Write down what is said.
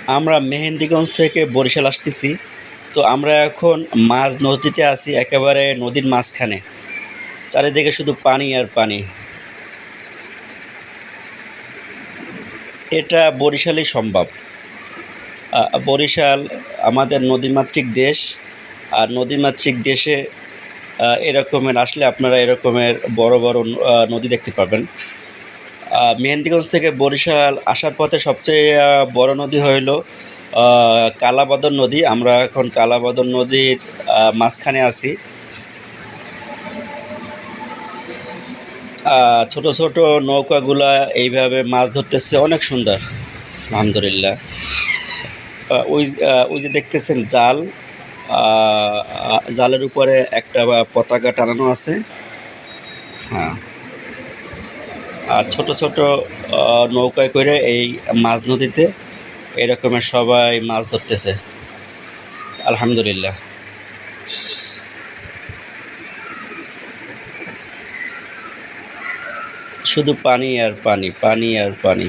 আমরা মেহেন্দিগঞ্জ থেকে বরিশাল আসতেছি। তো আমরা এখন মাঝ নদীতে আছি, একেবারে নদীর মাঝখানে। চারিদিকে শুধু পানি আর পানি। এটা বরিশালেই সম্ভব। বরিশাল আমাদের নদীমাতৃক দেশ। আর নদীমাতৃক দেশে এরকমের আসলে আপনারা এরকমের বড় বড় নদী দেখতে পাবেন। মেহেন্দিগঞ্জ থেকে বরিশাল আসার পথে সবচেয়ে বড় নদী হইল কালাবদর নদী। আমরা এখন কালাবদর নদীর মাঝখানে আছি। ছোট ছোট নৌকাগুলা এইভাবে মাছ ধরতেছে, অনেক সুন্দর। আলহামদুলিল্লাহ। ওই যে দেখতেছেন জাল, জালের উপরে একটা পতাকা টানানো আছে। হ্যাঁ। আর ছোট ছোট নৌকায় করে এই মাঝ নদীতে এরকমের সবাই মাছ ধরতেছে। আলহামদুলিল্লাহ। শুধু পানি আর পানি, পানি আর পানি।